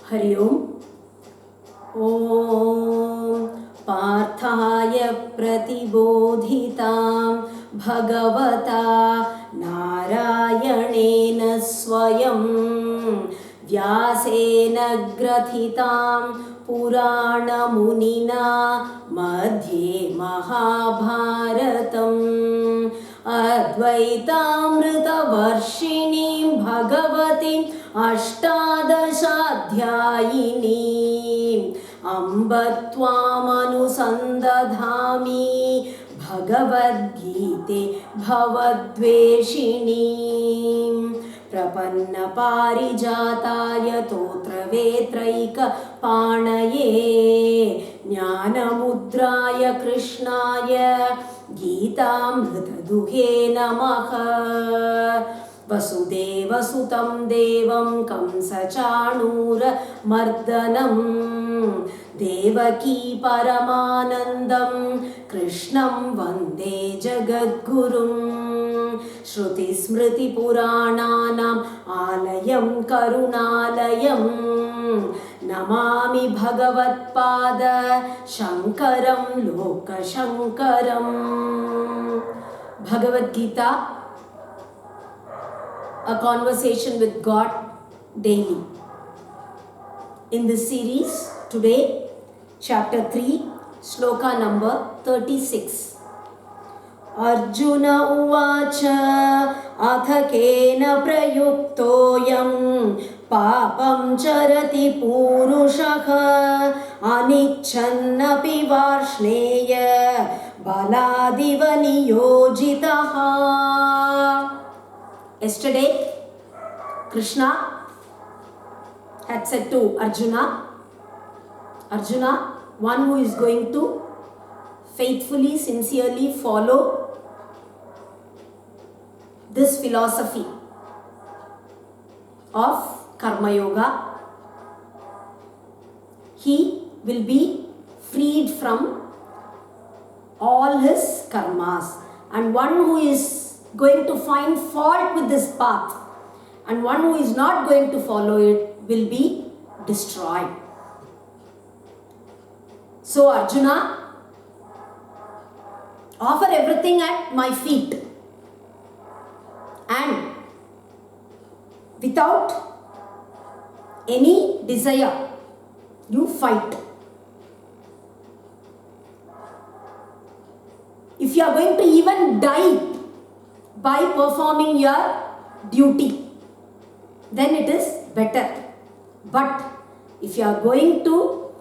हरि ओम। ॐ पार्थाय प्रतिबोधितां भगवता नारायणेन स्वयं व्यासेन ग्रथितां पुराणमुनिना मध्ये महाभारतम् अद्वैतामृतवर्षिणीं भगवतीं अष्टादशाध्यायिनीम् अम्ब त्वामनुसन्दधामि भगवद्गीते भवद्वेषिणीम् प्रपन्नपारिजाताय तोत्रवेत्रैकपाणये ज्ञानमुद्राय कृष्णाय गीतामृतदुहे नमः। वसुदेवसुतं देवं कंसचाणूरमर्दनं देवकी परमानन्दं कृष्णं वन्दे जगद्गुरुं। श्रुतिस्मृतिपुराणानाम् आलयं करुणालयं नमामि भगवत्पाद शङ्करं लोकशङ्करम्। Bhagavad-gītā, a conversation with God daily. In this series, today, chapter 3, shloka number 36. Arjuna uvacha अथ केन प्रयुक्तोऽयं पापं चरति पूरुषः अनिच्छन्नपि Varshney बलादिव नियोजितः. Yesterday, Krishna had said to Arjuna, one who is going to faithfully, sincerely follow this philosophy of Karma Yoga, he will be freed from all his karmas. And one who is going to find fault with this path and one who is not going to follow it will be destroyed. So Arjuna, offer everything at my feet and without any desire, you fight. If you are going to even die by performing your duty, then it is better. But if you are going to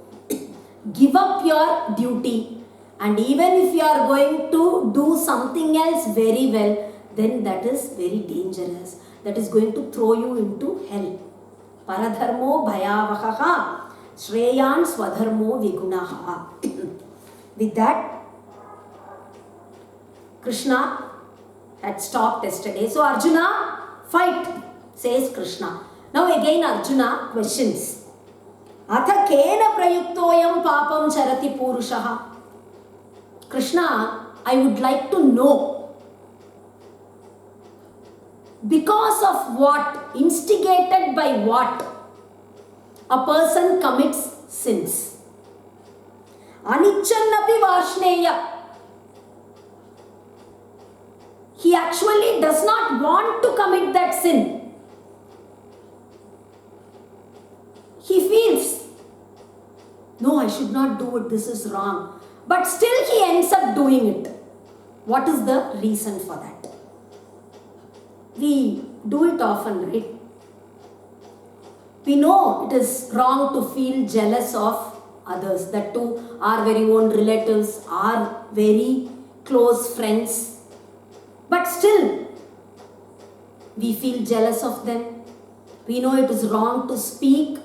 give up your duty and even if you are going to do something else very well, then that is very dangerous. That is going to throw you into hell. Paradharmo bhayavahaha shreyan swadharmo vigunaha. With that, Krishna had stopped yesterday. So Arjuna, fight, says Krishna. Now again Arjuna questions. Atha kena prayuktoyam papam charati purushaha. Krishna, I would like to know, because of what, instigated by what, a person commits sins. Anichannapi varshneya. He actually does not want to commit that sin. He feels, no, I should not do it, this is wrong. But still he ends up doing it. What is the reason for that? We do it often, right? We know it is wrong to feel jealous of others, that too our very own relatives, our very close friends. But still, we feel jealous of them. We know it is wrong to speak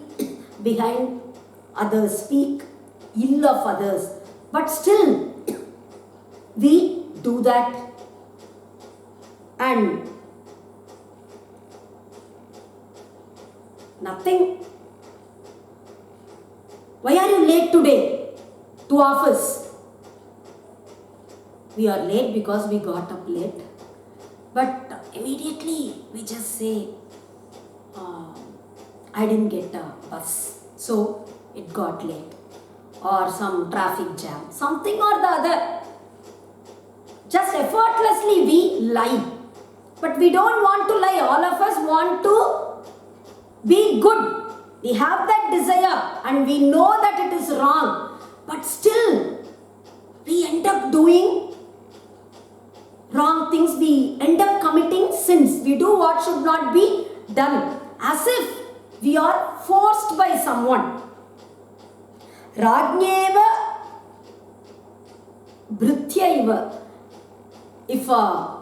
behind others, speak ill of others. But still, we do that. And nothing. Why are you late today to office? We are late because we got up late. But immediately we just say, I didn't get a bus. So it got late, or some traffic jam, something or the other. Just effortlessly we lie. But we don't want to lie. All of us want to be good. We have that desire and we know that it is wrong. But still, we end up doing wrong things. We end up committing sins. We do what should not be done. As if we are forced by someone. Rajneva Bhrityaiva. If a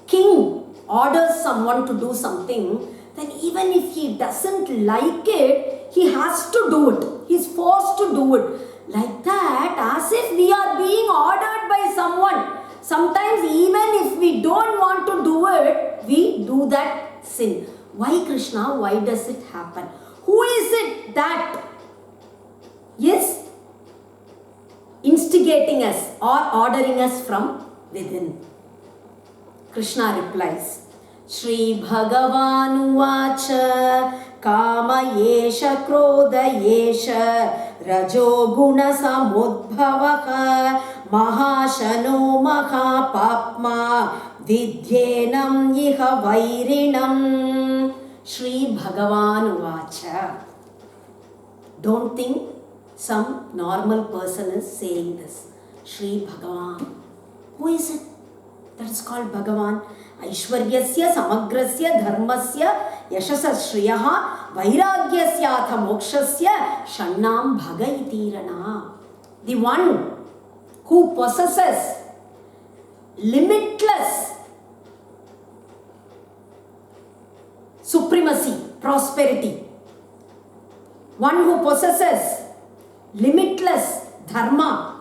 king orders someone to do something, then even if he doesn't like it, he has to do it. He's forced to do it. Like that, as if we are being ordered by someone. Sometimes even if we don't want to do it, we do that sin. Why, Krishna? Why does it happen? Who is it that is instigating us or ordering us from within? Krishna replies, Shri Bhagavan Uvacha Kama Yesha Krodha Yesha Rajo Guna Samudbhavaha Mahashano Mahapapma Vidyenam Iha Vairinam. Shri Bhagavan Uvacha. Don't think some normal person is saying this. Shri Bhagavan. Who is it? That is called Bhagavan. Aishwaryasya samagrasya dharmasya yashasa shriyaha vairagyasya atha mokshasya shannam bhaga itirana. The one who possesses limitless supremacy, prosperity. One who possesses limitless dharma,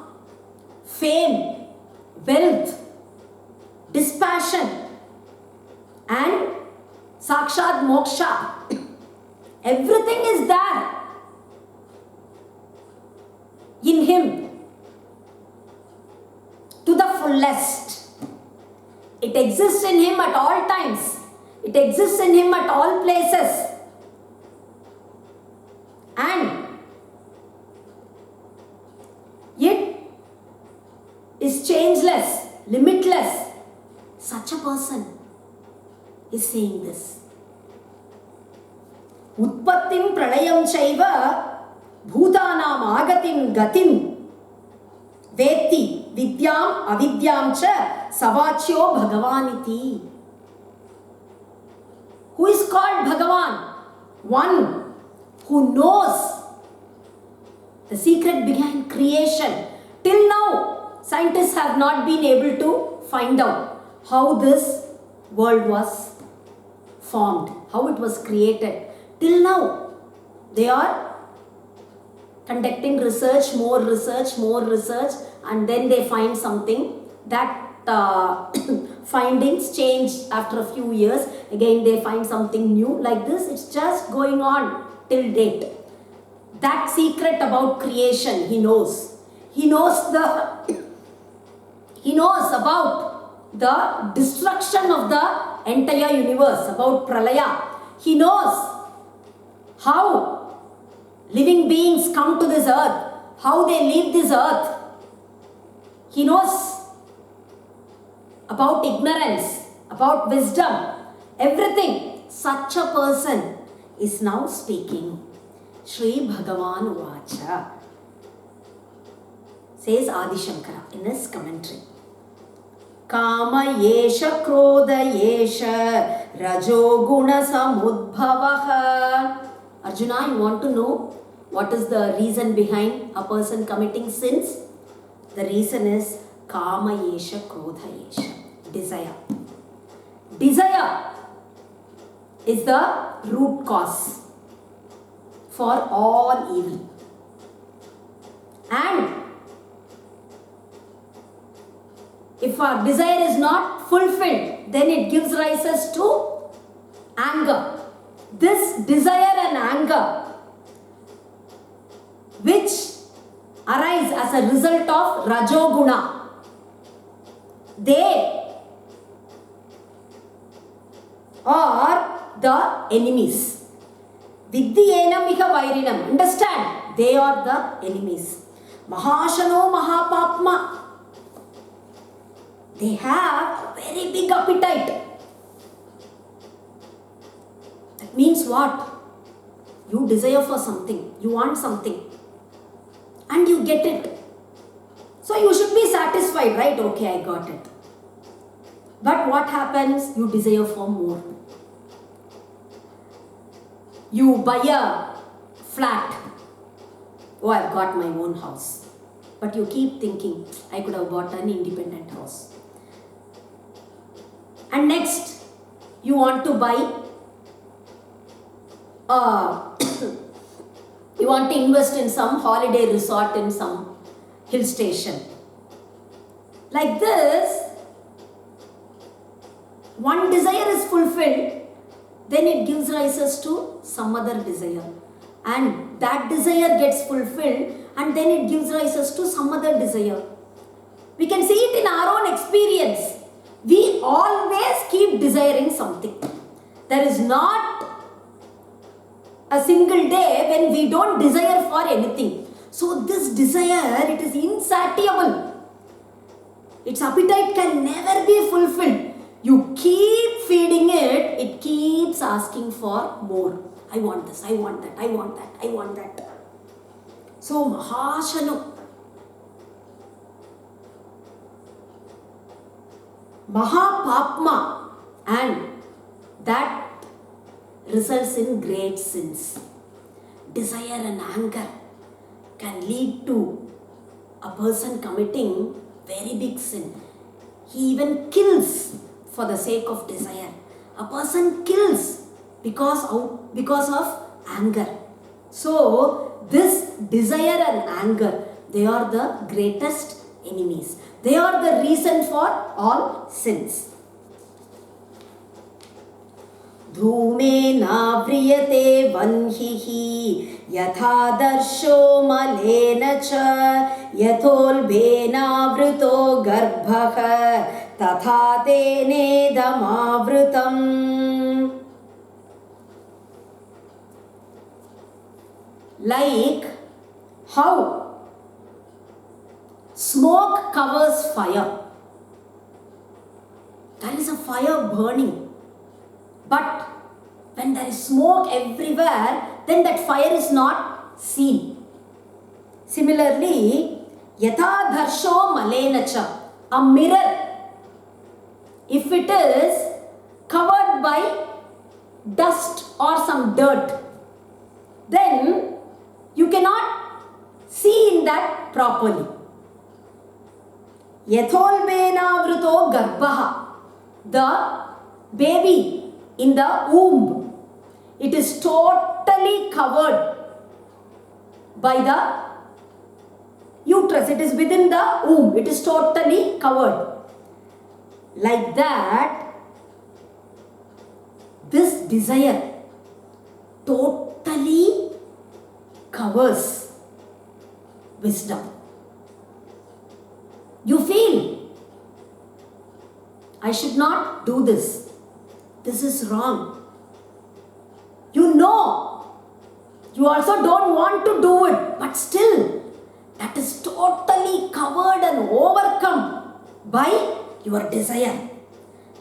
fame, wealth, dispassion and Sakshat Moksha. Everything is there in him to the fullest. It exists in him at all times. It exists in him at all places. And it is changeless, limitless. Such a person is saying this. Utpattim pralayam chaiva bhutanam agatim gatim veti vidyam avidyam cha savachyo bhagavaniti. Who is called Bhagavan? One who knows the secret behind creation. Till now, scientists have not been able to find out how this world was formed, how it was created. Till now, they are conducting research, more research, and then they find something. That findings change after a few years. Again, they find something new. Like this, it's just going on till date. That secret about creation, he knows. He knows about the destruction of the entire universe, about Pralaya. He knows how living beings come to this earth, how they leave this earth. He knows about ignorance, about wisdom, everything. Such a person is now speaking. Shri Bhagavan Uvacha, says Adi Shankara in his commentary. Kama yesha krodha yesha rajo guna samudbhavaha. Arjuna, you want to know what is the reason behind a person committing sins? The reason is kama yesha krodha yesha. Desire. Desire is the root cause for all evil. And if our desire is not fulfilled, then it gives rise to anger. This desire and anger, which arise as a result of Rajoguna, they are the enemies. Vidyenam iha vairinam. Understand? They are the enemies. Mahashano mahapapma. They have a very big appetite. That means what? You desire for something. You want something. And you get it. So you should be satisfied, right? Okay, I got it. But what happens? You desire for more. You buy a flat. Oh, I've got my own house. But you keep thinking, I could have bought an independent house. And next, you want to buy you want to invest in some holiday resort in some hill station. Like this, one desire is fulfilled, then it gives rise to some other desire. And that desire gets fulfilled and then it gives rise to some other desire. We can see it in our own experience. We always keep desiring something. There is not a single day when we don't desire for anything. So this desire, it is insatiable. Its appetite can never be fulfilled. You keep feeding it, it keeps asking for more. I want this, I want that, I want that, I want that. So Mahashanu. Mahapapma, and that results in great sins. Desire and anger can lead to a person committing very big sin. He even kills for the sake of desire. A person kills because of anger. So this desire and anger, they are the greatest enemies. They are the reason for all sins. Dhumena vriyate vanhihi yatha darsho malena cha yatholbena vrito garbhaha tatha tene damavritam. Like how smoke covers fire. There is a fire burning. But when there is smoke everywhere, then that fire is not seen. Similarly, yatha dharsho malenacha, a mirror, if it is covered by dust or some dirt, then you cannot see in that properly. Yatholbena vrito garbhaha, the baby in the womb, it is totally covered by the uterus. It is within the womb. It is totally covered. Like that, this desire totally covers wisdom. You feel, I should not do this. This is wrong. You know, you also don't want to do it, but still, that is totally covered and overcome by your desire.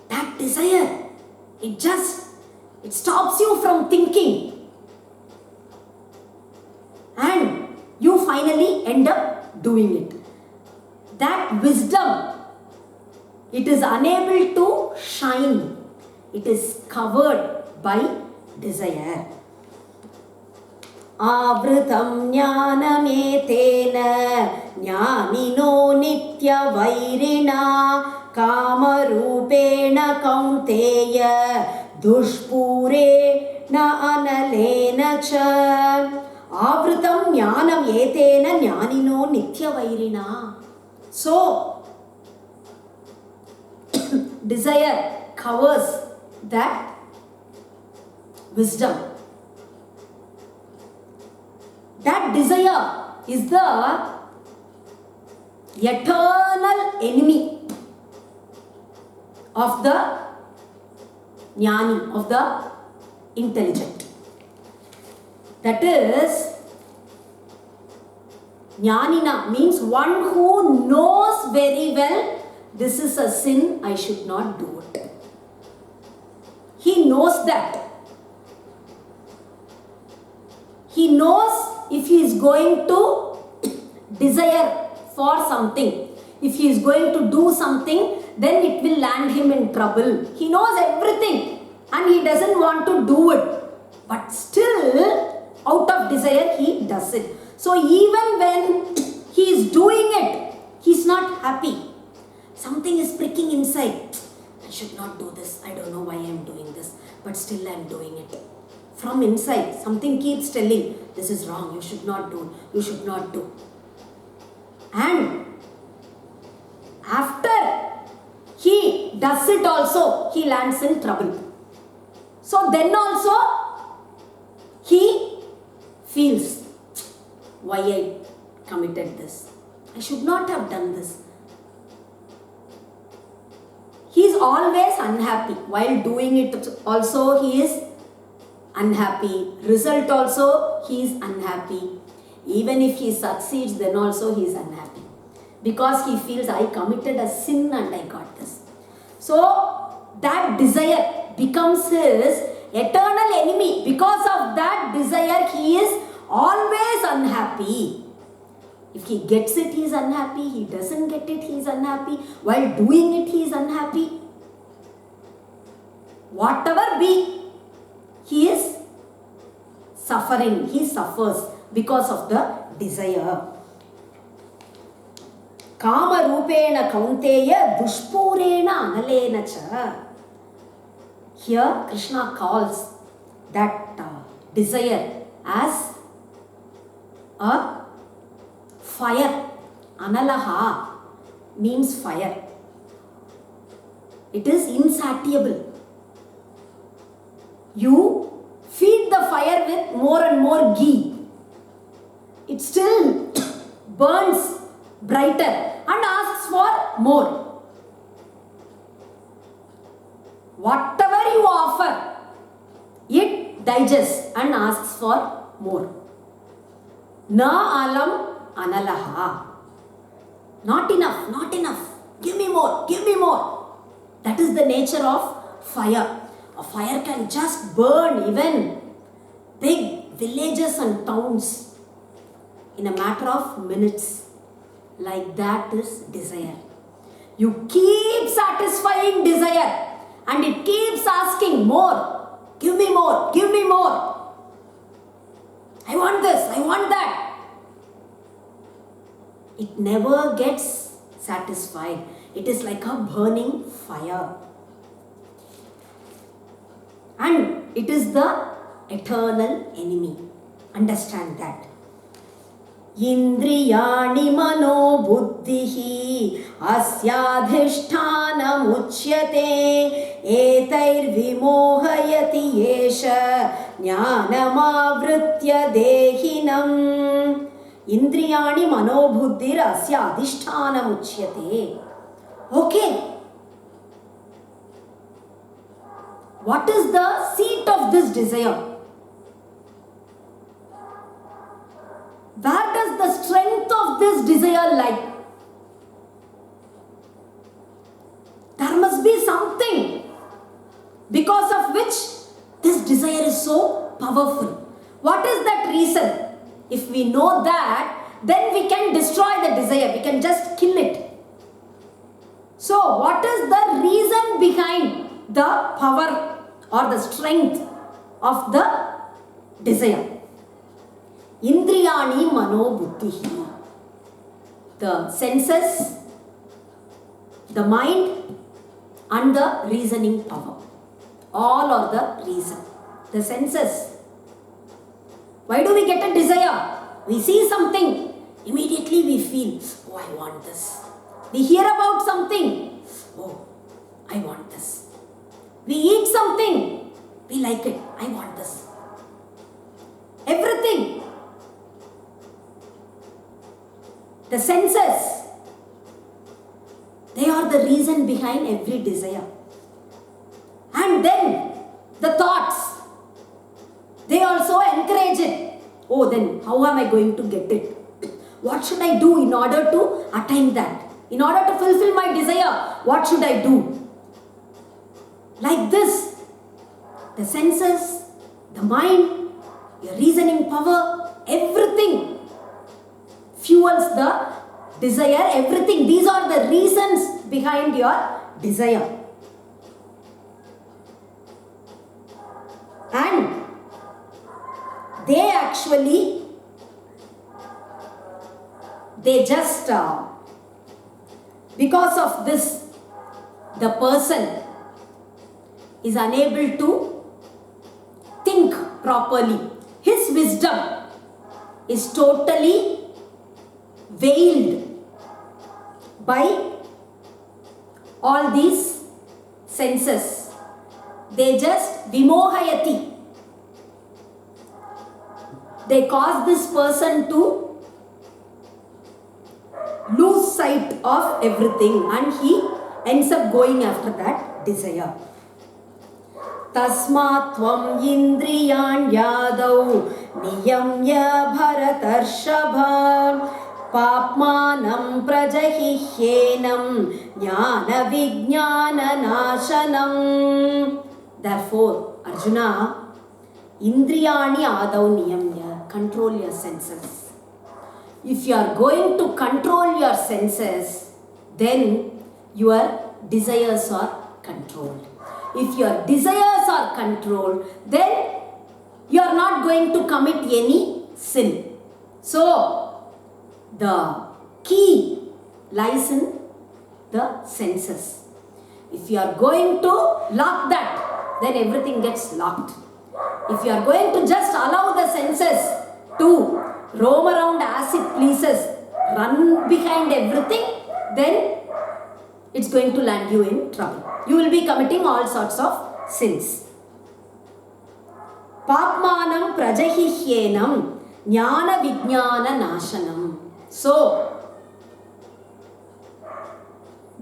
That desire, it stops you from thinking. And you finally end up doing it. That wisdom, it is unable to shine. It is covered by desire. Avritam jnanametena jnanino nitya vairina kamarupena kaunteya dushpure na analena cha. Avritam jnanam etena jnanino nitya vairina. So, desire covers that wisdom. That desire is the eternal enemy of the jnani, of the intelligent. That is, Jnanina means one who knows very well this is a sin, I should not do it. He knows that. He knows if he is going to desire for something, if he is going to do something, then it will land him in trouble. He knows everything and he doesn't want to do it. But still, out of desire, he does it. So even when he is doing it, he is not happy. Something is pricking inside. I should not do this. I don't know why I am doing this. But still I am doing it. From inside, something keeps telling, this is wrong. You should not do. You should not do. And after he does it also, he lands in trouble. So then also, he feels, why I committed this? I should not have done this. He is always unhappy. While doing it also, he is unhappy. Result also, he is unhappy. Even if he succeeds, then also he is unhappy. Because he feels, I committed a sin and I got this. So, that desire becomes his eternal enemy. Because of that desire, he is always unhappy. If he gets it, he is unhappy. He doesn't get it, he is unhappy. While doing it, he is unhappy. Whatever be, he is suffering. He suffers because of the desire. Kama rupena kaunteya dushpurena analena cha. Here Krishna calls that desire as a fire. Analaha means fire. It is insatiable. You feed the fire with more and more ghee. It still burns brighter and asks for more. Whatever you offer, it digests and asks for more. Na alam analaha. Not enough, not enough. Give me more, give me more. That is the nature of fire. A fire can just burn even big villages and towns in a matter of minutes. Like that is desire. You keep satisfying desire and it keeps asking more. Give me more, give me more. I want this, I want that. It never gets satisfied. It is like a burning fire. And it is the eternal enemy. Understand that. Indriyani mano buddhihi asyadhishthana muchyate etair vimohayati yesha jnanamavritya dehinam. Indriyani mano buddhir asyadhishthana muchyate. Okay. What is the seat of this desire? Where does the strength of this desire lie? There must be something because of which this desire is so powerful. What is that reason? If we know that, then we can destroy the desire. We can just kill it. So, what is the reason behind the power or the strength of the desire? Indriyani mano buddhihi. The senses, the mind and the reasoning power. All are the reason. The senses. Why do we get a desire? We see something. Immediately we feel, oh, I want this. We hear about something. Oh, I want this. We eat something. We like it. I want this. Everything. The senses, they are the reason behind every desire. And then the thoughts, they also encourage it. Oh, then how am I going to get it? What should I do in order to attain that? In order to fulfill my desire, what should I do? Like this, the senses, the mind, your reasoning power, everything fuels the desire, everything. These are the reasons behind your desire. And they actually, because of this, the person is unable to think properly. His wisdom is totally veiled by all these senses. They just vimohayati. They cause this person to lose sight of everything and he ends up going after that desire. Tasmat tvam indriyan yadau niyamya bharatarshava papmanam prajahihyenam jnana vijnana nashanam. Therefore, Arjuna, indriyani adau niyamya, control your senses. If you are going to control your senses, then your desires are controlled. If your desires are controlled, then you are not going to commit any sin. So, the key lies in the senses. If you are going to lock that, then everything gets locked. If you are going to just allow the senses to roam around as it pleases, run behind everything, then it's going to land you in trouble. You will be committing all sorts of sins. Papmanam prajahihyenam jnana vijnana nashanam. So,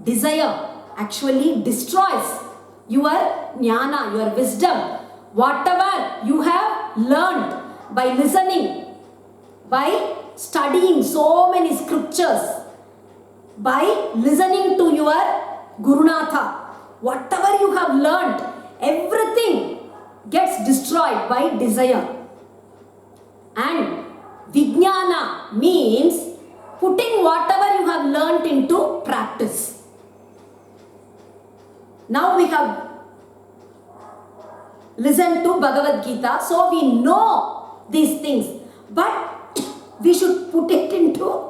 desire actually destroys your jnana, your wisdom. Whatever you have learned by listening, by studying so many scriptures, by listening to your Gurunatha, whatever you have learned, everything gets destroyed by desire. And Vijnana means putting whatever you have learned into practice. Now we have listened to Bhagavad Gita, so we know these things, but we should put it into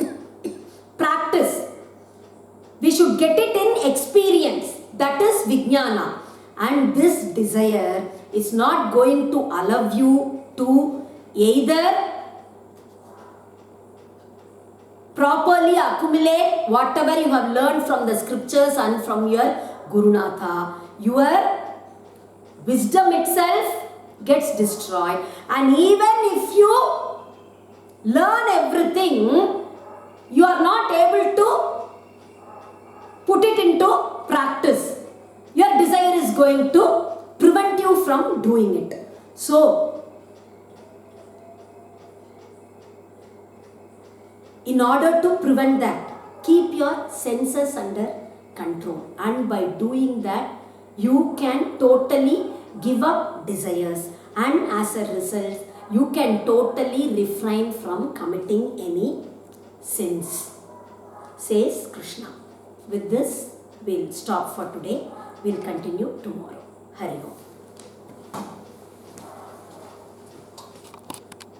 practice. We should get it in experience. That is Vijnana. And this desire is not going to allow you to either properly accumulate whatever you have learned from the scriptures and from your Gurunatha. Your wisdom itself gets destroyed. And even if you learn everything, you are not able to put it into practice. Your desire is going to prevent you from doing it. So, in order to prevent that, keep your senses under control. And by doing that, you can totally give up desires. And as a result, you can totally refrain from committing any sins, says Krishna. With this, we'll stop for today. We'll continue tomorrow. Hari Om.